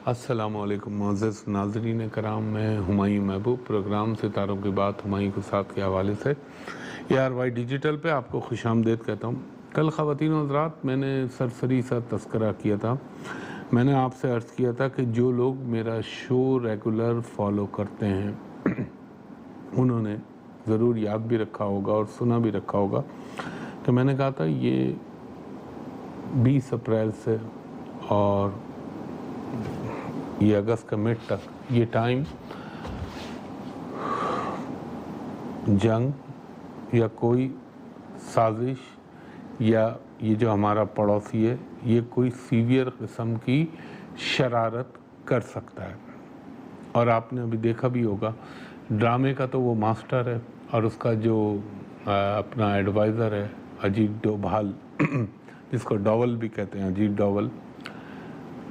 السلام علیکم معزز ناظرین کرام، میں ہمایوں محبوب پروگرام ستاروں کی بات ہمایوں کے ساتھ کے حوالے سے ARY ڈیجیٹل پہ آپ کو خوش آمدید کہتا ہوں۔ کل خواتین و حضرات میں نے سرسری سا تذکرہ کیا تھا، میں نے آپ سے عرض کیا تھا کہ جو لوگ میرا شو ریگولر فالو کرتے ہیں انہوں نے ضرور یاد بھی رکھا ہوگا اور سنا بھی رکھا ہوگا کہ میں نے کہا تھا یہ 20 اپریل سے اور یہ اگست کا مڈ تک یہ ٹائم جنگ یا کوئی سازش یا یہ جو ہمارا پڑوسی ہے یہ کوئی سیویئر قسم کی شرارت کر سکتا ہے۔ اور آپ نے ابھی دیکھا بھی ہوگا ڈرامے کا تو وہ ماسٹر ہے اور اس کا جو اپنا ایڈوائزر ہے اجیت ڈوبھال جس کو ڈوول بھی کہتے ہیں، اجیت ڈوول،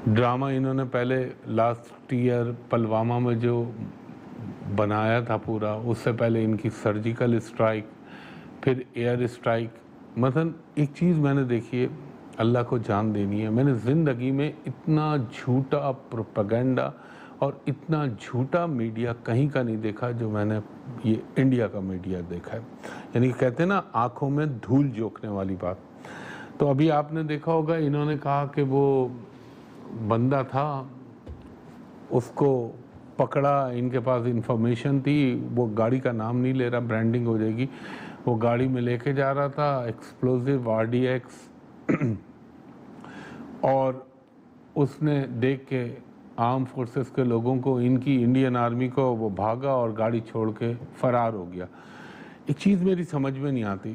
ڈرامہ انہوں نے پہلے لاسٹ ایئر پلوامہ میں جو بنایا تھا پورا، اس سے پہلے ان کی سرجیکل اسٹرائک، پھر ایئر اسٹرائک۔ مثلا ایک چیز میں نے دیکھی ہے، اللہ کو جان دینی ہے، میں نے زندگی میں اتنا جھوٹا پروپیگنڈا اور اتنا جھوٹا میڈیا کہیں کا نہیں دیکھا جو میں نے یہ انڈیا کا میڈیا دیکھا ہے۔ یعنی کہتے ہیں نا آنکھوں میں دھول جھونکنے والی بات۔ تو ابھی آپ نے دیکھا ہوگا انہوں نے کہا کہ وہ بندہ تھا اس کو پکڑا، ان کے پاس انفارمیشن تھی، وہ گاڑی کا نام نہیں لے رہا، برانڈنگ ہو جائے گی، وہ گاڑی میں لے کے جا رہا تھا ایکسپلوزیو RDX اور اس نے دیکھ کے آرم فورسز کے لوگوں کو، ان کی انڈین آرمی کو، وہ بھاگا اور گاڑی چھوڑ کے فرار ہو گیا۔ ایک چیز میری سمجھ میں نہیں آتی،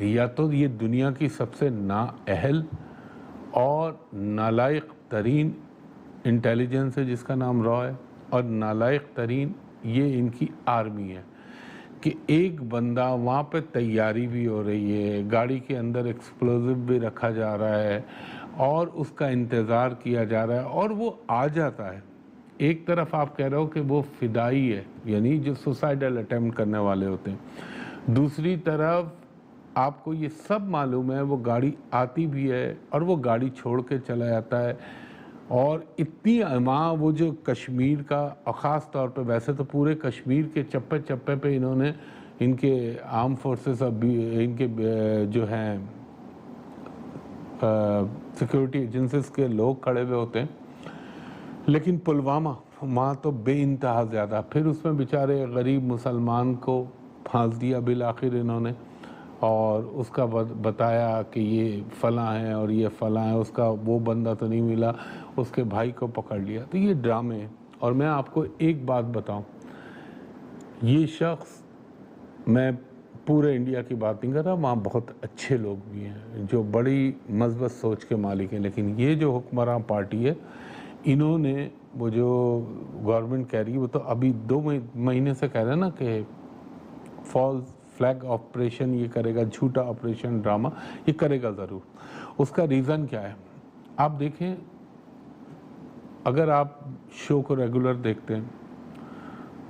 یا تو یہ دنیا کی سب سے نااہل اور نالائق ترین انٹیلیجنس ہے جس کا نام را ہے، اور نالائق ترین یہ ان کی آرمی ہے کہ ایک بندہ وہاں پہ تیاری بھی ہو رہی ہے، گاڑی کے اندر ایکسپلوزیو بھی رکھا جا رہا ہے اور اس کا انتظار کیا جا رہا ہے اور وہ آ جاتا ہے۔ ایک طرف آپ کہہ رہے ہو کہ وہ فدائی ہے، یعنی جو سوسائیڈل اٹیمپٹ کرنے والے ہوتے ہیں، دوسری طرف آپ کو یہ سب معلوم ہے وہ گاڑی آتی بھی ہے اور وہ گاڑی چھوڑ کے چلا جاتا ہے، اور اتنی اماں وہ جو کشمیر کا، اور خاص طور پہ ویسے تو پورے کشمیر کے چپے چپے پہ انہوں نے ان کے آرم فورسز اور ان کے جو ہیں سیکیورٹی ایجنسیز کے لوگ کھڑے ہوئے ہوتے ہیں، لیکن پلوامہ وہاں تو بے انتہا زیادہ، پھر اس میں بیچارے غریب مسلمان کو پھانس دیا بالآخر انہوں نے، اور اس کا بتایا کہ یہ فلاں ہے اور یہ فلاں ہے، اس کا وہ بندہ تو نہیں ملا، اس کے بھائی کو پکڑ لیا۔ تو یہ ڈرامے ہیں۔ اور میں آپ کو ایک بات بتاؤں، یہ شخص، میں پورے انڈیا کی بات نہیں کر رہا، وہاں بہت اچھے لوگ بھی ہیں جو بڑی مثبت سوچ کے مالک ہیں، لیکن یہ جو حکمراں پارٹی ہے انہوں نے وہ جو گورنمنٹ کہہ رہی ہے، وہ تو ابھی 2 مہینے سے کہہ رہے ہیں نا کہ فالس فلیگ آپریشن یہ کرے گا، جھوٹا آپریشن ڈرامہ یہ کرے گا ضرور۔ اس کا ریزن کیا ہے آپ دیکھیں، اگر آپ شو کو ریگولر دیکھتے ہیں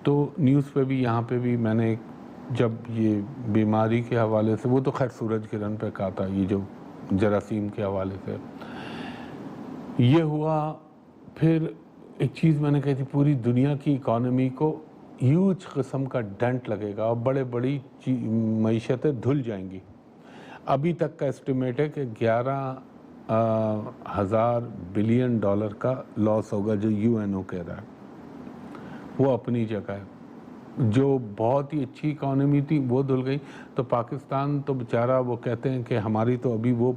تو نیوز پہ بھی، یہاں پہ بھی میں نے جب یہ بیماری کے حوالے سے، وہ تو خیر سورج کرن پہ کہا تھا، یہ جو جراثیم کے حوالے سے یہ ہوا، پھر ایک چیز میں نے کہی تھی، پوری دنیا کی اکانومی کو ہیوج قسم کا ڈنٹ لگے گا اور بڑی معیشتیں دھل جائیں گی۔ ابھی تک کا اسٹیمیٹ ہے کہ 11,000 بلین ڈالر کا لاس ہوگا، جو UNO کہہ رہا ہے۔ وہ اپنی جگہ ہے، جو بہت ہی اچھی اکانومی تھی وہ دھل گئی، تو پاکستان تو بیچارہ، وہ کہتے ہیں کہ ہماری تو ابھی وہ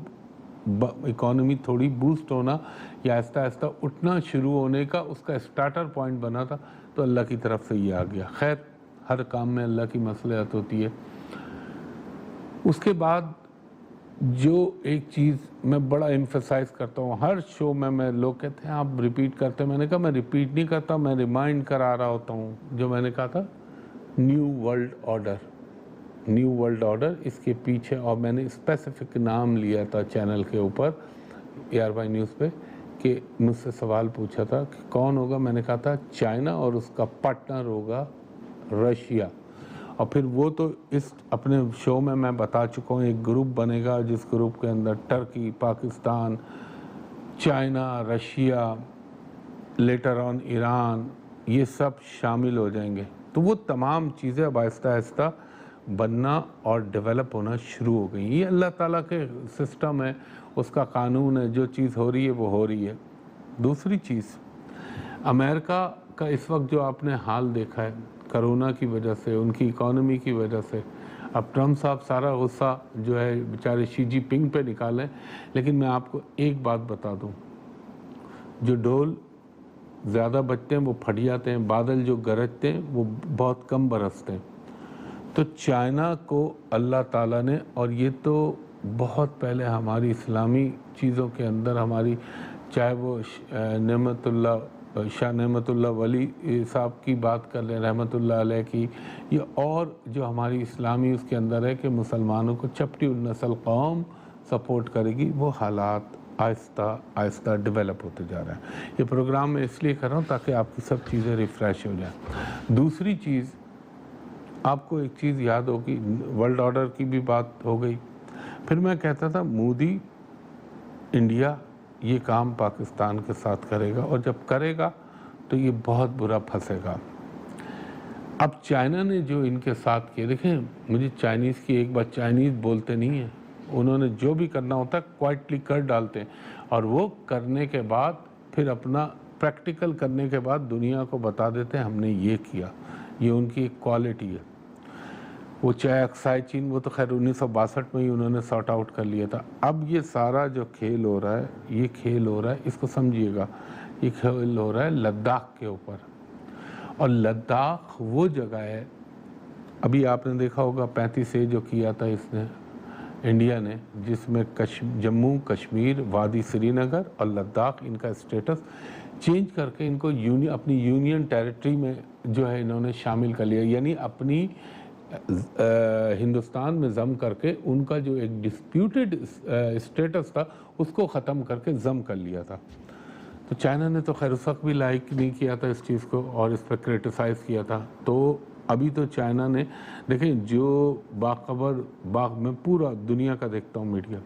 اکانومی تھوڑی بوسٹ ہونا یا آہستہ آہستہ اٹھنا شروع ہونے کا اس کا اسٹارٹر پوائنٹ بنا تھا، تو اللہ کی طرف سے یہ آ گیا۔ خیر، ہر کام میں اللہ کی مصلحت ہوتی ہے۔ اس کے بعد جو ایک چیز میں بڑا ایمفسائز کرتا ہوں ہر شو میں لوگ کہتے ہیں آپ ریپیٹ کرتے ہیں، میں نے کہا میں ریپیٹ نہیں کرتا، میں ریمائنڈ کرا رہا ہوتا ہوں، جو میں نے کہا تھا نیو ورلڈ آرڈر، اس کے پیچھے، اور میں نے اسپیسیفک نام لیا تھا چینل کے اوپر ARY نیوز پہ، کہ مجھ سے سوال پوچھا تھا کہ کون ہوگا، میں نے کہا تھا چائنا اور اس کا پارٹنر ہوگا رشیا، اور پھر وہ تو اس اپنے شو میں بتا چکا ہوں، ایک گروپ بنے گا جس گروپ کے اندر Turkey, Pakistan, China, Russia later on Iran, یہ سب شامل ہو جائیں گے. تو وہ تمام چیزیں اب آہستہ آہستہ بننا اور ڈیولپ ہونا شروع ہو گئی. یہ اللہ تعالیٰ کے سسٹم ہے، اس کا قانون ہے، جو چیز ہو رہی ہے وہ ہو رہی ہے. دوسری چیز، امریکہ کا اس وقت جو آپ نے حال دیکھا ہے کرونا کی وجہ سے، ان کی اکانومی کی وجہ سے، اب ٹرمپ صاحب سارا غصہ جو ہے بیچارے شی جی پنگ پہ نکالیں. لیکن میں آپ کو ایک بات بتا دوں، جو ڈول زیادہ بجتے ہیں وہ پھٹ جاتے ہیں، بادل جو گرجتے ہیں وہ بہت کم برستے ہیں. تو چائنا کو اللہ تعالیٰ نے، اور یہ تو بہت پہلے ہماری اسلامی چیزوں کے اندر ہماری، چاہے وہ نعمت اللہ شاہ نعمت اللہ ولی صاحب کی بات کر لیں رحمۃ اللہ علیہ کی، یہ اور جو ہماری اسلامی اس کے اندر ہے کہ مسلمانوں کو چپٹی النسل قوم سپورٹ کرے گی، وہ حالات آہستہ آہستہ ڈیولپ ہوتے جا رہے ہیں. یہ پروگرام میں اس لیے کر رہا ہوں تاکہ آپ کی سب چیزیں ریفریش ہو جائیں. دوسری چیز، آپ کو ایک چیز یاد ہوگی، ورلڈ آرڈر کی بھی بات ہو گئی. پھر میں کہتا تھا مودی انڈیا یہ کام پاکستان کے ساتھ کرے گا، اور جب کرے گا تو یہ بہت برا پھنسے گا. اب چائنا نے جو ان کے ساتھ کیا، دیکھیں مجھے چائنیز کی ایک بات، چائنیز بولتے نہیں ہیں، انہوں نے جو بھی کرنا ہوتا ہے کوائٹلی کر ڈالتے ہیں، اور وہ کرنے کے بعد پھر اپنا پریکٹیکل کرنے کے بعد دنیا کو بتا دیتے ہیں ہم نے یہ کیا. یہ ان کی ایک کوالٹی ہے. وہ چاہے اکسائے چین، وہ تو خیر 1962 میں ہی انہوں نے سارٹ آؤٹ کر لیا تھا. اب یہ سارا جو کھیل ہو رہا ہے، یہ کھیل ہو رہا ہے، اس کو سمجھیے گا، یہ کھیل ہو رہا ہے لداخ کے اوپر. اور لداخ وہ جگہ ہے، ابھی آپ نے دیکھا ہوگا 35A جو کیا تھا اس نے انڈیا نے، جس میں جموں کشمیر، وادی سری نگر اور لداخ، ان کا اسٹیٹس چینج کر کے ان کو اپنی یونین ٹیریٹری میں جو ہے انہوں نے شامل کر لیا. یعنی اپنی ہندوستان میں ضم کر کے ان کا جو ایک ڈسپیوٹڈ اسٹیٹس تھا اس کو ختم کر کے ضم کر لیا تھا. تو چائنا نے تو خیر اس وقت بھی لائک نہیں کیا تھا اس چیز کو، اور اس پہ کرٹیسائز کیا تھا. تو ابھی تو چائنا نے، دیکھیں جو باخبر میں پورا دنیا کا دیکھتا ہوں میڈیا،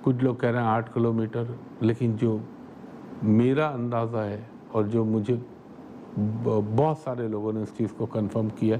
کچھ لوگ کہہ رہے ہیں 8 کلومیٹر، لیکن جو میرا اندازہ ہے اور جو مجھے بہت سارے لوگوں نے اس چیز کو کنفرم کیا.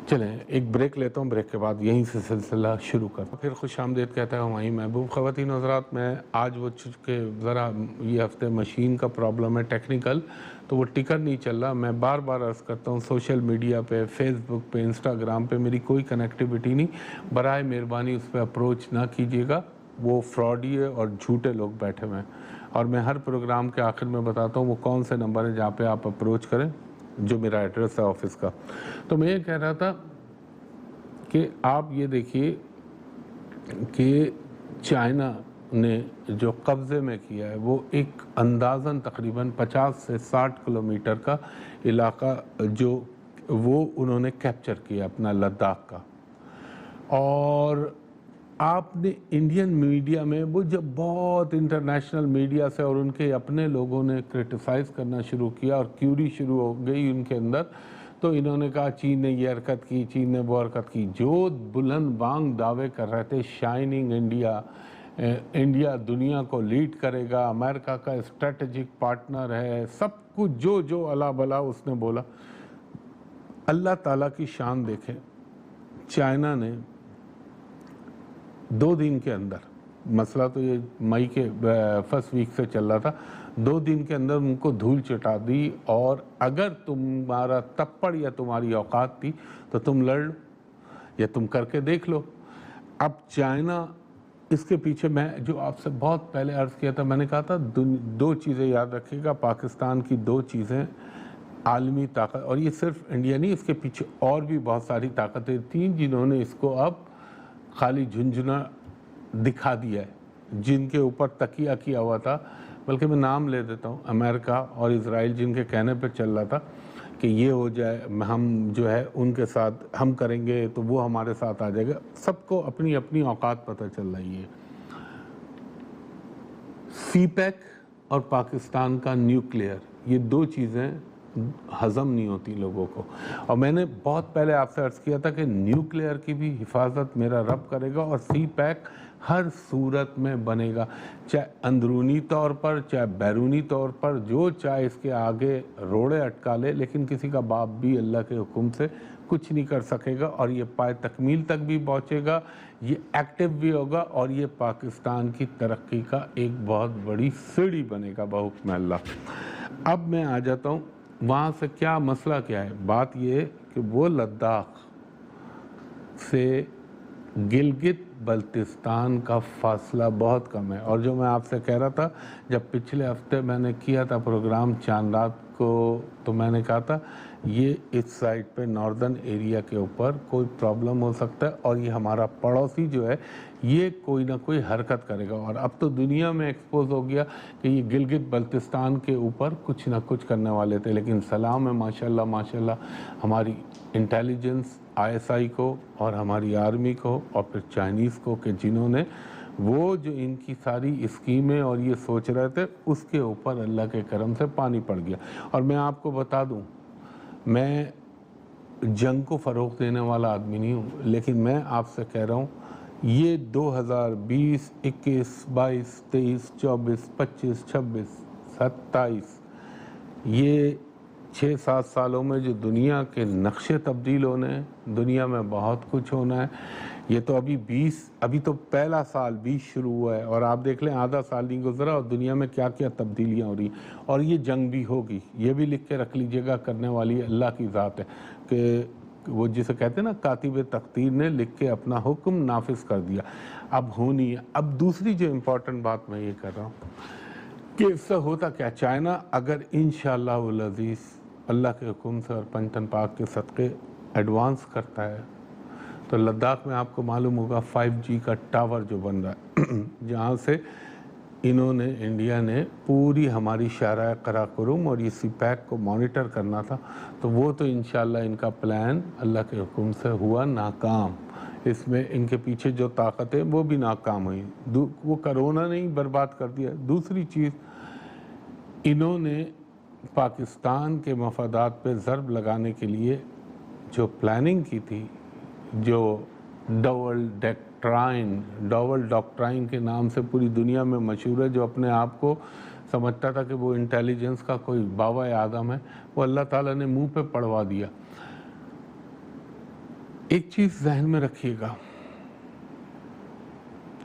چلیں ایک بریک لیتا ہوں، بریک کے بعد یہیں سے سلسلہ شروع کرتا ہوں. پھر خوش آمدید کہتا ہے ہماری محبوب خواتین و حضرات. میں آج وہ چونکہ ذرا یہ ہفتے مشین کا پرابلم ہے ٹیکنیکل، تو وہ ٹکر نہیں چل رہا. میں بار بار عرض کرتا ہوں سوشل میڈیا پہ، فیس بک پہ، انسٹاگرام پہ میری کوئی کنیکٹیوٹی نہیں. برائے مہربانی اس پہ اپروچ نہ کیجیے گا، وہ فراڈی اور جھوٹے لوگ بیٹھے ہوئے ہیں. اور میں ہر پروگرام کے آخر میں بتاتا ہوں وہ کون سے نمبر ہیں جہاں پہ آپ اپروچ کریں، جو میرا ایڈریس ہے آفس کا. تو میں یہ کہہ رہا تھا کہ آپ یہ دیکھیے کہ چائنا نے جو قبضے میں کیا ہے وہ ایک اندازاً تقریباً 50 سے 60 کلومیٹر کا علاقہ جو وہ انہوں نے کیپچر کیا اپنا لداخ کا. اور آپ نے انڈین میڈیا میں وہ جب بہت انٹرنیشنل میڈیا سے اور ان کے اپنے لوگوں نے کرٹیسائز کرنا شروع کیا اور کیوری شروع ہو گئی ان کے اندر، تو انہوں نے کہا چین نے یہ حرکت کی، چین نے وہ حرکت کی. جو بلند بانگ دعوے کر رہے تھے شائننگ انڈیا، انڈیا دنیا کو لیڈ کرے گا، امریکہ کا اسٹریٹجک پارٹنر ہے، سب کچھ جو الا بلا اس نے بولا. اللہ تعالیٰ کی شان دیکھیں، چائنا نے 2 دن کے اندر، مسئلہ تو یہ مئی کے فرسٹ ویک سے چل رہا تھا، 2 دن کے اندر ان کو دھول چٹا دی. اور اگر تمہارا تپڑ یا تمہاری اوقات تھی تو تم لڑ لو یا تم کر کے دیکھ لو. اب چائنا اس کے پیچھے، میں جو آپ سے بہت پہلے عرض کیا تھا، میں نے کہا تھا 2 چیزیں یاد رکھیے گا، پاکستان کی 2 چیزیں عالمی طاقت، اور یہ صرف انڈیا نہیں، اس کے پیچھے اور بھی بہت ساری طاقتیں تھیں جنہوں نے اس کو اب خالی جھنجھنا دکھا دیا ہے، جن کے اوپر تکیہ کیا ہوا تھا. بلکہ میں نام لے دیتا ہوں، امریکہ اور اسرائیل جن کے کہنے پہ چل رہا تھا کہ یہ ہو جائے، ہم جو ہے ان کے ساتھ ہم کریں گے تو وہ ہمارے ساتھ آ جائے گا. سب کو اپنی اپنی اوقات پتہ چل رہی ہے. سی پیک اور پاکستان کا نیوکلیئر، یہ 2 چیزیں ہضم نہیں ہوتی لوگوں کو. اور میں نے بہت پہلے آپ سے عرض کیا تھا کہ نیوکلیئر کی بھی حفاظت میرا رب کرے گا، اور سی پیک ہر صورت میں بنے گا، چاہے اندرونی طور پر چاہے بیرونی طور پر، جو چاہے اس کے آگے روڑے اٹکا لے، لیکن کسی کا باپ بھی اللہ کے حکم سے کچھ نہیں کر سکے گا، اور یہ پائے تکمیل تک بھی پہنچے گا، یہ ایکٹیو بھی ہوگا، اور یہ پاکستان کی ترقی کا ایک بہت بڑی سیڑھی بنے گا بحکم اللہ۔ اب میں آ جاتا ہوں وہاں سے کیا مسئلہ کیا ہے۔ بات یہ ہے کہ وہ لداخ سے گلگت بلتستان کا فاصلہ بہت کم ہے، اور جو میں آپ سے کہہ رہا تھا جب پچھلے ہفتے میں نے کیا تھا پروگرام چاند رات کو، تو میں نے کہا تھا یہ اس سائڈ پہ ناردرن ایریا کے اوپر کوئی پرابلم ہو سکتا ہے، اور یہ ہمارا پڑوسی جو ہے یہ کوئی نہ کوئی حرکت کرے گا، اور اب تو دنیا میں ایکسپوز ہو گیا کہ یہ گلگت بلتستان کے اوپر کچھ نہ کچھ کرنے والے تھے، لیکن سلام ہے ماشاءاللہ ہماری انٹیلیجنس ISI کو اور ہماری آرمی کو اور پھر چائنیز کو، کہ جنہوں نے وہ جو ان کی ساری اسکیمیں اور یہ سوچ رہے تھے اس کے اوپر اللہ کے کرم سے پانی پڑ گیا۔ اور میں آپ کو بتا دوں، میں جنگ کو فروغ دینے والا آدمی نہیں ہوں، لیکن میں آپ سے کہہ رہا ہوں یہ 2020 21 22 23 24 25 26 27 یہ 6-7 سالوں میں جو دنیا کے نقشے تبدیل ہونے ہیں، دنیا میں بہت کچھ ہونا ہے۔ یہ تو ابھی تو پہلا سال 20 شروع ہوا ہے، اور آپ دیکھ لیں آدھا سال نہیں گزرا اور دنیا میں کیا کیا تبدیلیاں ہو رہی ہیں، اور یہ جنگ بھی ہوگی، یہ بھی لکھ کے رکھ لیجئے گا، کرنے والی اللہ کی ذات ہے، کہ وہ جسے کہتے ہیں نا کاتب تقدیر نے لکھ کے اپنا حکم نافذ کر دیا، اب ہونی ہے۔ اب دوسری جو امپورٹنٹ بات میں یہ کر رہا ہوں کہ اس سے ہوتا کیا، چائنا اگر انشاءاللہ العزیز اللہ کے حکم سے اور پنجتن پاک کے صدقے ایڈوانس کرتا ہے، تو لداخ میں آپ کو معلوم ہوگا 5G کا ٹاور جو بن رہا ہے، جہاں سے انڈیا نے پوری ہماری شاہراہ قراقرم اور یہ CPEC کو مانیٹر کرنا تھا، تو وہ تو انشاءاللہ ان کا پلان اللہ کے حکم سے ہوا ناکام۔ اس میں ان کے پیچھے جو طاقتیں وہ بھی ناکام ہوئی، وہ کرونا نے ہی برباد کر دیا۔ دوسری چیز، انہوں نے پاکستان کے مفادات پہ ضرب لگانے کے لیے جو پلاننگ کی تھی، جو ڈبل ڈاکٹرائن کے نام سے پوری دنیا میں مشہور ہے، جو اپنے آپ کو سمجھتا تھا کہ وہ انٹیلیجنس کا کوئی بابا آدم ہے، وہ اللہ تعالیٰ نے منہ پہ پڑوا دیا۔ ایک چیز ذہن میں رکھیے گا،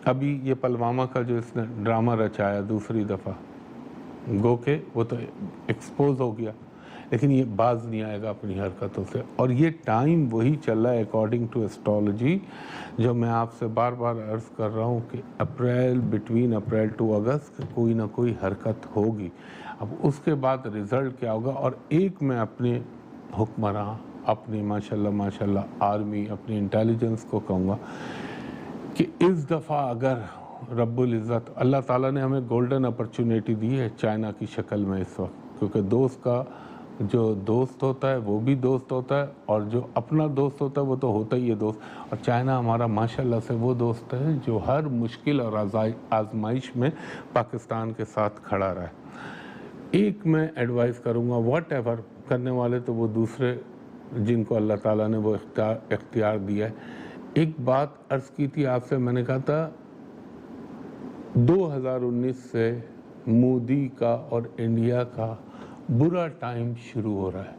ابھی یہ پلوامہ کا جو اس نے ڈرامہ رچایا دوسری دفعہ، گو کہ وہ تو ایکسپوز ہو گیا، لیکن یہ باز نہیں آئے گا اپنی حرکتوں سے، اور یہ ٹائم وہی چل رہا ہے اکارڈنگ ٹو اسٹرالوجی، جو میں آپ سے بار بار عرض کر رہا ہوں کہ بٹوین اپریل ٹو اگست کوئی نہ کوئی حرکت ہوگی۔ اب اس کے بعد ریزلٹ کیا ہوگا، اور ایک میں اپنے حکمراں، اپنی ماشاءاللہ آرمی، اپنی انٹیلیجنس کو کہوں گا کہ اس دفعہ اگر رب العزت اللہ تعالیٰ نے ہمیں گولڈن اپرچونیٹی دی ہے چائنا کی شکل میں اس وقت، کیونکہ دوست کا جو دوست ہوتا ہے وہ بھی دوست ہوتا ہے، اور جو اپنا دوست ہوتا ہے وہ تو ہوتا ہی ہے دوست، اور چائنا ہمارا ماشاءاللہ سے وہ دوست ہے جو ہر مشکل اور آزمائش میں پاکستان کے ساتھ کھڑا رہا ہے۔ ایک میں ایڈوائز کروں گا، واٹ ایور کرنے والے تو وہ دوسرے جن کو اللہ تعالیٰ نے وہ اختیار دیا ہے۔ ایک بات عرض کی تھی آپ سے، میں نے کہا تھا 2019 سے مودی کا اور انڈیا کا برا ٹائم شروع ہو رہا ہے،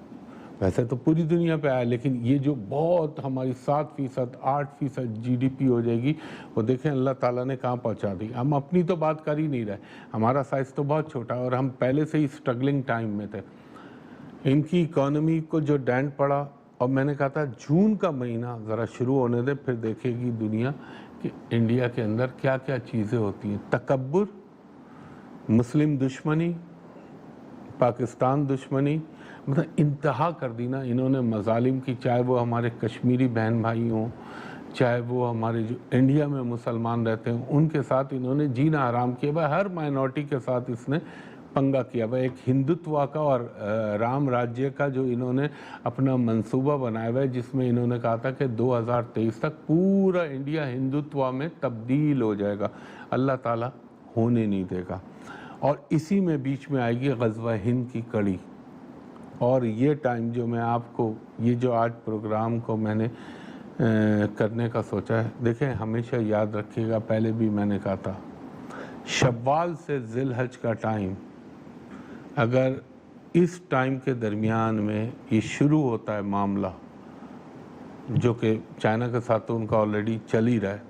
ویسے تو پوری دنیا پہ آیا، لیکن یہ جو بہت ہماری 7%، 8% GDP ہو جائے گی، وہ دیکھیں اللہ تعالیٰ نے کہاں پہنچا دی۔ ہم اپنی تو بات کر ہی نہیں رہے، ہمارا سائز تو بہت چھوٹا ہے، اور ہم پہلے سے ہی سٹرگلنگ ٹائم میں تھے۔ ان کی اکانومی کو جو ڈینٹ پڑا، اور میں نے کہا تھا جون کا مہینہ ذرا شروع ہونے دے، پھر دیکھے گی دنیا کہ انڈیا کے اندر کیا کیا چیزیں ہوتی ہیں۔ تکبر، مسلم دشمنی، پاکستان دشمنی، مطلب انتہا کر دی نا انہوں نے مظالم کی، چاہے وہ ہمارے کشمیری بہن بھائی ہوں، چاہے وہ ہمارے جو انڈیا میں مسلمان رہتے ہیں، ان کے ساتھ انہوں نے جینا حرام کیا ہوا، ہر مائنورٹی کے ساتھ اس نے پنگا کیا ہوا، ایک ہندوتوا کا اور رام راجیہ کا جو انہوں نے اپنا منصوبہ بنایا ہوا ہے، جس میں انہوں نے کہا تھا کہ 2023 تک پورا انڈیا ہندوتوا میں تبدیل ہو جائے گا، اللہ تعالیٰ ہونے نہیں دے گا۔ اور اسی میں بیچ میں آئے گی غزوہ ہند کی کڑی، اور یہ ٹائم جو میں آپ کو، یہ جو آج پروگرام کو میں نے کرنے کا سوچا ہے۔ دیکھیں ہمیشہ یاد رکھیے گا، پہلے بھی میں نے کہا تھا، شوال سے ذی الحج کا ٹائم، اگر اس ٹائم کے درمیان میں یہ شروع ہوتا ہے معاملہ، جو کہ چائنا کے ساتھ تو ان کا آلریڈی چل ہی رہا ہے،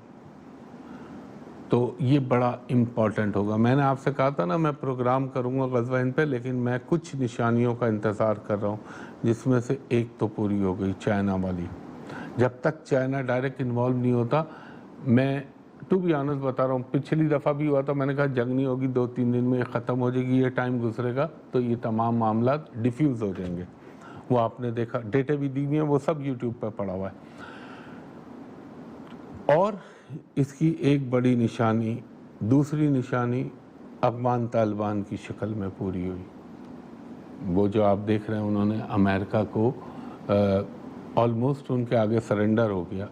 تو یہ بڑا امپورٹنٹ ہوگا۔ میں نے آپ سے کہا تھا نا میں پروگرام کروں گا غزوہ ہند پہ، لیکن میں کچھ نشانیوں کا انتظار کر رہا ہوں، جس میں سے ایک تو پوری ہو گئی، چائنا والی۔ جب تک چائنا ڈائریکٹ انوالو نہیں ہوتا، میں ٹو بی آنسٹ بتا رہا ہوں، پچھلی دفعہ بھی ہوا تھا، میں نے کہا جنگ نہیں ہوگی، 2-3 دن میں یہ ختم ہو جائے گی، یہ ٹائم گزرے گا تو یہ تمام معاملات ڈیفیوز ہو جائیں گے۔ وہ آپ نے دیکھا، ڈیٹے بھی دی ہوئی ہیں، وہ سب یوٹیوب پہ پڑا ہوا ہے۔ اور اس کی ایک بڑی نشانی، دوسری نشانی افغان طالبان کی شکل میں پوری ہوئی۔ وہ جو آپ دیکھ رہے ہیں، انہوں نے امریکہ کو آلموسٹ ان کے آگے سرنڈر ہو گیا۔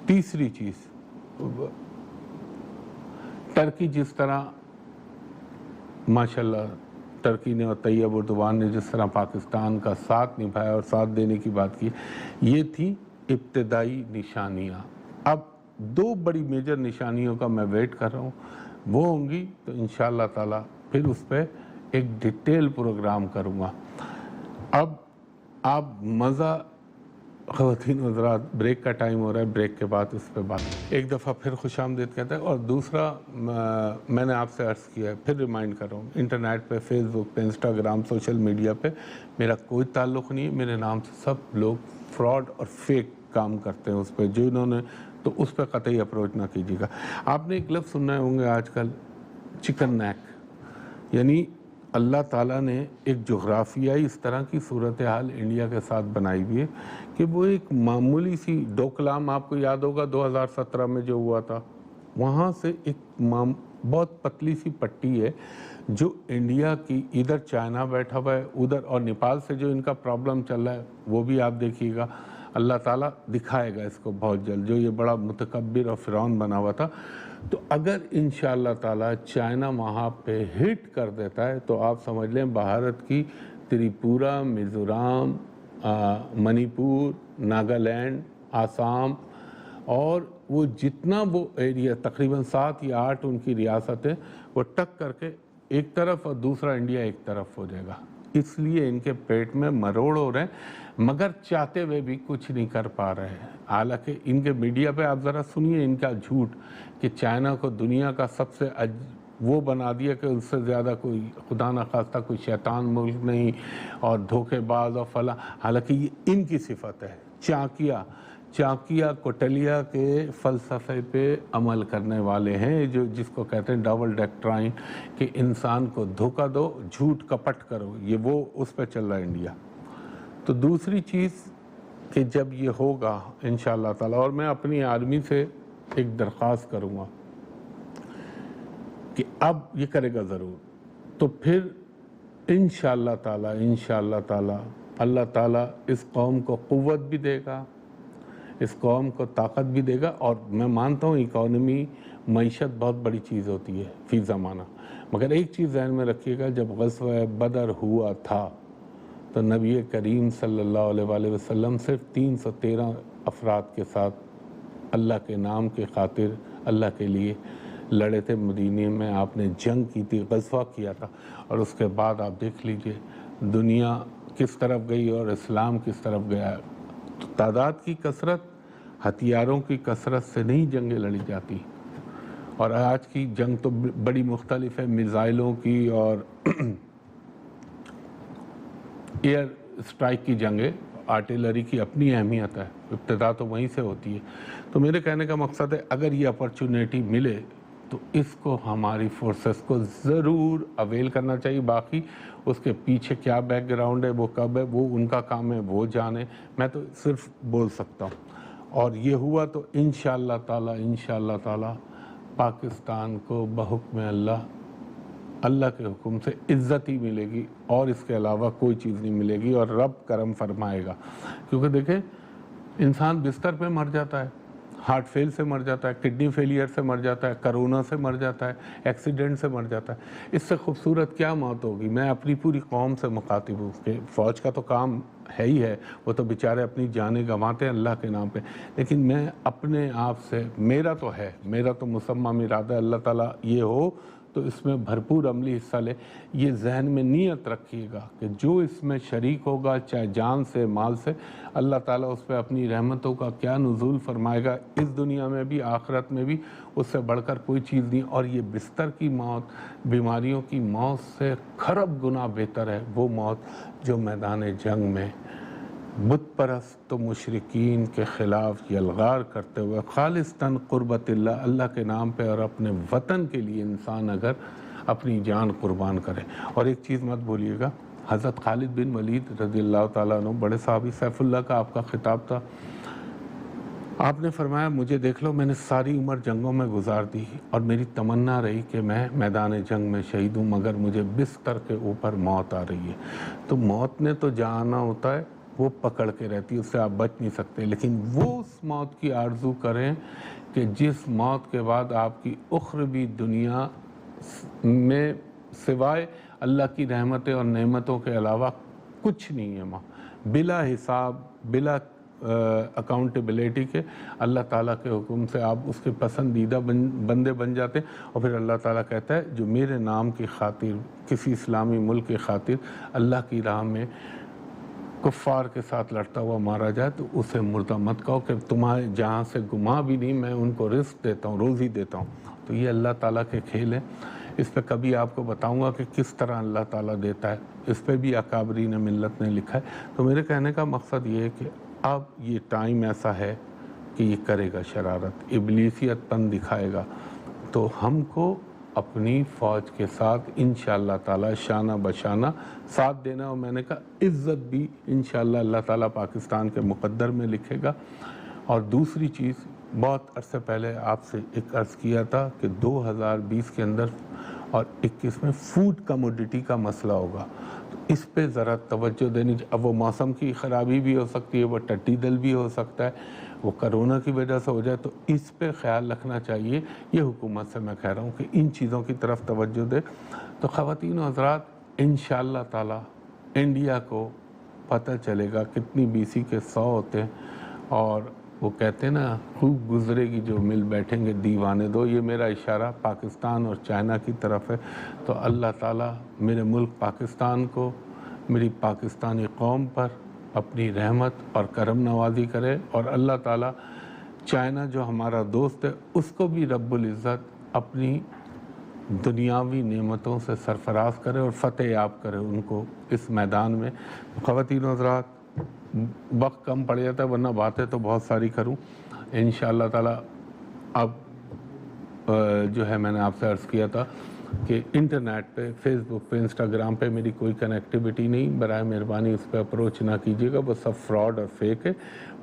تیسری چیز، ٹرکی جس طرح ماشاءاللہ ٹرکی نے اور طیب اردوان نے جس طرح پاکستان کا ساتھ نبھایا اور ساتھ دینے کی بات کی، یہ تھی ابتدائی نشانیاں۔ اب 2 بڑی میجر نشانیوں کا میں ویٹ کر رہا ہوں، وہ ہوں گی تو انشاءاللہ تعالی پھر اس پہ ایک ڈیٹیل پروگرام کروں گا۔ اب آپ مزہ، خواتین حضرات، بریک کا ٹائم ہو رہا ہے، بریک کے بعد اس پہ بات ایک دفعہ پھر خوش آمدید کہتے ہیں۔ اور دوسرا میں نے آپ سے عرض کیا ہے، پھر ریمائنڈ کر رہا ہوں، انٹرنیٹ پہ، فیس بک پہ، انسٹاگرام، سوشل میڈیا پہ میرا کوئی تعلق نہیں ہے، میرے نام سے سب لوگ فراڈ اور فیک کام کرتے ہیں اس پہ، جو انہوں نے، تو اس پہ قطعی اپروچ نہ کیجیے گا۔ آپ نے ایک لفظ سننے ہوں گے آج کل، چکن نیک، یعنی اللہ تعالیٰ نے ایک جغرافیائی اس طرح کی صورتحال انڈیا کے ساتھ بنائی ہوئی ہے کہ وہ ایک معمولی سی ڈوکلام، آپ کو یاد ہوگا 2017 میں جو ہوا تھا، وہاں سے ایک بہت پتلی سی پٹی ہے جو انڈیا کی، ادھر چائنا بیٹھا ہوا ہے، ادھر اور نیپال سے جو ان کا پرابلم چل رہا ہے وہ بھی آپ دیکھیے گا، اللہ تعالیٰ دکھائے گا اس کو بہت جلد، جو یہ بڑا متکبر اور فرعون بنا ہوا تھا۔ تو اگر انشاءاللہ تعالیٰ چائنا وہاں پہ ہٹ کر دیتا ہے تو آپ سمجھ لیں بھارت کی تریپورہ، میزورام، منی پور، ناگالینڈ، آسام اور وہ جتنا وہ ایریا، تقریباً 7 یا 8 ان کی ریاستیں، وہ ٹک کر کے ایک طرف اور دوسرا انڈیا ایک طرف ہو جائے گا۔ اس لیے ان کے پیٹ میں مروڑ ہو رہے ہیں، مگر چاہتے ہوئے بھی کچھ نہیں کر پا رہے ہیں۔ حالانکہ ان کے میڈیا پہ آپ ذرا سنیے ان کا جھوٹ کہ چائنا کو دنیا کا سب سے وہ بنا دیا کہ اس سے زیادہ کوئی خدا نخواستہ کوئی شیطان ملک نہیں اور دھوکے باز اور فلاں، حالانکہ یہ ان کی صفت ہے۔ چانکیا کوٹلیا کے فلسفے پہ عمل کرنے والے ہیں، جس کو کہتے ہیں ڈبل ڈیکٹرائن، کہ انسان کو دھوکہ دو، جھوٹ کپٹ کرو، یہ وہ اس پہ چل رہا ہے انڈیا۔ تو دوسری چیز کہ جب یہ ہوگا انشاءاللہ تعالی، اور میں اپنی آرمی سے ایک درخواست کروں گا کہ اب یہ کرے گا ضرور، تو پھر انشاءاللہ تعالی اللہ تعالیٰ اس قوم کو قوت بھی دے گا، اس قوم کو طاقت بھی دے گا۔ اور میں مانتا ہوں اکانومی، معیشت بہت بڑی چیز ہوتی ہے فی زمانہ، مگر ایک چیز ذہن میں رکھیے گا، جب غزوہ بدر ہوا تھا تو نبی کریم صلی اللہ علیہ وآلہ وسلم صرف 313 افراد کے ساتھ اللہ کے نام کے خاطر، اللہ کے لیے لڑے تھے۔ مدینے میں آپ نے جنگ کی تھی، غزوہ کیا تھا، اور اس کے بعد آپ دیکھ لیجئے دنیا کس طرف گئی اور اسلام کس طرف گیا۔ تو تعداد کی کثرت، ہتھیاروں کی کثرت سے نہیں جنگیں لڑی جاتی، اور آج کی جنگ تو بڑی مختلف ہے، میزائلوں کی اور ایئر اسٹرائک کی جنگیں، آرٹلری کی اپنی اہمیت ہے، ابتدا تو وہیں سے ہوتی ہے۔ تو میرے کہنے کا مقصد ہے اگر یہ اپرچونیٹی ملے تو اس کو ہماری فورسز کو ضرور اویل کرنا چاہیے۔ باقی اس کے پیچھے کیا بیک گراؤنڈ ہے، وہ کب ہے، وہ ان کا کام ہے، وہ جانے، میں تو صرف بول سکتا ہوں۔ اور یہ ہوا تو انشاءاللہ تعالی پاکستان کو بحکم اللہ کے حکم سے عزت ہی ملے گی، اور اس کے علاوہ کوئی چیز نہیں ملے گی، اور رب کرم فرمائے گا۔ کیونکہ دیکھیں انسان بستر پہ مر جاتا ہے، ہارٹ فیل سے مر جاتا ہے، کڈنی فیلئر سے مر جاتا ہے، کرونا سے مر جاتا ہے، ایکسیڈنٹ سے مر جاتا ہے۔ اس سے خوبصورت کیا موت ہوگی؟ میں اپنی پوری قوم سے مخاطب ہوں کہ فوج کا تو کام ہے ہی ہے، وہ تو بیچارے اپنی جانیں گنواتے ہیں اللہ کے نام پہ، لیکن میں اپنے آپ سے، میرا تو مصمم ارادہ اللہ تعالیٰ یہ ہو تو اس میں بھرپور عملی حصہ لے۔ یہ ذہن میں نیت رکھیے گا کہ جو اس میں شریک ہوگا، چاہے جان سے مال سے، اللہ تعالیٰ اس پہ اپنی رحمتوں کا کیا نزول فرمائے گا، اس دنیا میں بھی آخرت میں بھی، اس سے بڑھ کر کوئی چیز نہیں۔ اور یہ بستر کی موت، بیماریوں کی موت سے کھرب گنا بہتر ہے وہ موت جو میدان جنگ میں بت پرست و مشرکین کے خلاف یلغار کرتے ہوئے خالصتاً قربت اللہ کے نام پہ اور اپنے وطن کے لیے انسان اگر اپنی جان قربان کرے۔ اور ایک چیز مت بھولیے گا، حضرت خالد بن ولید رضی اللہ تعالیٰ عنہ، بڑے صحابی، سیف اللہ کا آپ کا خطاب تھا، آپ نے فرمایا مجھے دیکھ لو، میں نے ساری عمر جنگوں میں گزار دی اور میری تمنا رہی کہ میں میدان جنگ میں شہید ہوں، مگر مجھے بستر کے اوپر موت آ رہی ہے۔ تو موت نے تو جہاں آنا ہوتا ہے وہ پکڑ کے رہتی ہے، اس سے آپ بچ نہیں سکتے، لیکن وہ اس موت کی آرزو کریں کہ جس موت کے بعد آپ کی اخروی دنیا میں سوائے اللہ کی رحمتیں اور نعمتوں کے علاوہ کچھ نہیں ہے، بلا حساب، بلا اکاؤنٹیبلٹی کے اللہ تعالیٰ کے حکم سے آپ اس کے پسندیدہ بندے بن جاتے ہیں۔ اور پھر اللہ تعالیٰ کہتا ہے جو میرے نام کی خاطر کسی اسلامی ملک کی خاطر اللہ کی راہ میں کفار کے ساتھ لڑتا ہوا مارا جائے تو اسے مردہ مت کہو کہ تمہارے جہاں سے گما بھی نہیں، میں ان کو رزق دیتا ہوں، روزی دیتا ہوں۔ تو یہ اللہ تعالیٰ کے کھیل ہیں، اس پہ کبھی آپ کو بتاؤں گا کہ کس طرح اللہ تعالیٰ دیتا ہے، اس پہ بھی اکابرین ملت نے لکھا ہے۔ تو میرے کہنے کا مقصد یہ ہے کہ اب یہ ٹائم ایسا ہے کہ یہ کرے گا شرارت، ابلیسیت پن دکھائے گا، تو ہم کو اپنی فوج کے ساتھ انشاءاللہ تعالیٰ شانہ بشانہ ساتھ دینا، اور میں نے کہا عزت بھی انشاءاللہ اللہ تعالیٰ پاکستان کے مقدر میں لکھے گا۔ اور دوسری چیز، بہت عرصے پہلے آپ سے ایک عرض کیا تھا کہ 2020 کے اندر اور 21 میں فوڈ کموڈیٹی کا مسئلہ ہوگا، تو اس پہ ذرا توجہ دینی چاہیے۔ اب وہ موسم کی خرابی بھی ہو سکتی ہے، وہ ٹٹی دل بھی ہو سکتا ہے، وہ کرونا کی وجہ سے ہو جائے، تو اس پہ خیال رکھنا چاہیے۔ یہ حکومت سے میں کہہ رہا ہوں کہ ان چیزوں کی طرف توجہ دے۔ تو خواتین و حضرات، انشاءاللہ تعالیٰ انڈیا کو پتہ چلے گا کتنی BC کے 100 ہوتے ہیں، اور وہ کہتے ہیں نا خوب گزرے گی جو مل بیٹھیں گے دیوانے دو۔ یہ میرا اشارہ پاکستان اور چائنا کی طرف ہے۔ تو اللہ تعالیٰ میرے ملک پاکستان کو، میری پاکستانی قوم پر اپنی رحمت اور کرم نوازی کرے، اور اللہ تعالیٰ چائنا جو ہمارا دوست ہے اس کو بھی رب العزت اپنی دنیاوی نعمتوں سے سرفراز کرے اور فتح یاب کرے ان کو اس میدان میں۔ خواتین و حضرات، وقت کم پڑ جاتا ہے ورنہ باتیں تو بہت ساری کروں انشاءاللہ تعالیٰ۔ اب جو ہے میں نے آپ سے عرض کیا تھا کہ انٹرنیٹ پہ، فیس بک پہ، انسٹاگرام پہ میری کوئی کنیکٹیوٹی نہیں، برائے مہربانی اس پہ اپروچ نہ کیجیے گا، وہ سب فراڈ اور فیک ہے۔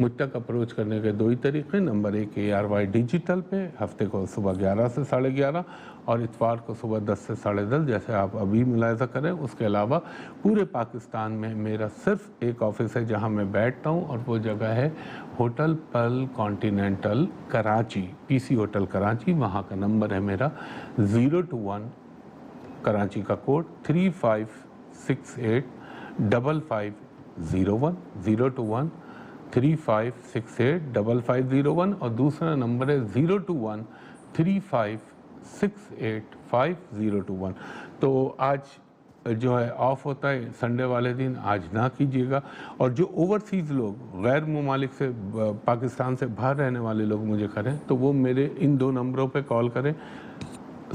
مجھ تک اپروچ کرنے کے 2 ہی طریقے، نمبر 1 ARY ڈیجیٹل پہ، ہفتے کو صبح 11 سے 11:30 اور اتوار کو صبح 10 سے 10:30، جیسے آپ ابھی ملاحظہ کریں۔ اس کے علاوہ پورے پاکستان میں میرا صرف ایک آفس ہے جہاں میں بیٹھتا ہوں، اور وہ جگہ ہے hotel Pearl Continental Karachi, PC hotel Karachi. وہاں کا نمبر ہے میرا 021، کراچی کا کوڈ 3568 5501، 021 3568 5501، اور دوسرا نمبر ہے 021 3568 5021۔ تو آج جو ہے آف ہوتا ہے سنڈے والے دن، آج نہ کیجیے گا۔ اور جو اوورسیز لوگ، غیر ممالک سے، پاکستان سے باہر رہنے والے لوگ مجھے کریں تو وہ میرے ان 2 نمبروں پہ کال کریں،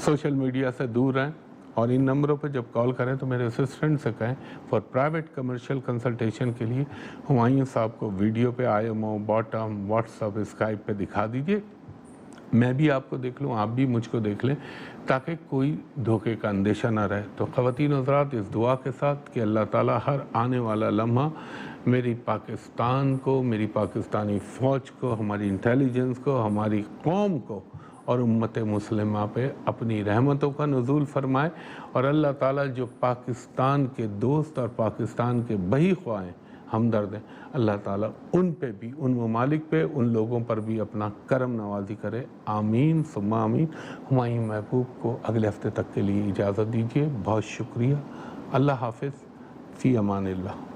سوشل میڈیا سے دور رہیں، اور ان نمبروں پہ جب کال کریں تو میرے اسسٹنٹ سے کہیں فار پرائیویٹ کمرشل کنسلٹیشن کے لیے ہمایوں صاحب کو ویڈیو پہ IMO bottom what's app Skype پہ دکھا دیجئے، میں بھی آپ کو دیکھ لوں، آپ بھی مجھ کو دیکھ لیں، تاکہ کوئی دھوکے کا اندیشہ نہ رہے۔ تو خواتین و حضرات، اس دعا کے ساتھ کہ اللہ تعالیٰ ہر آنے والا لمحہ میری پاکستان کو، میری پاکستانی فوج کو، ہماری انٹیلیجنس کو، ہماری قوم کو اور امت مسلمہ پہ اپنی رحمتوں کا نزول فرمائے، اور اللہ تعالیٰ جو پاکستان کے دوست اور پاکستان کے بہی خواہ ہیں ہمدرد ہیں. اللہ تعالیٰ ان پہ بھی، ان ممالک پہ، ان لوگوں پر بھی اپنا کرم نوازی کرے. آمین ثم آمین. ہمایوں محبوب کو اگلے ہفتے تک کے لیے اجازت دیجیے. بہت شکریہ. اللہ حافظ. فی امان اللہ.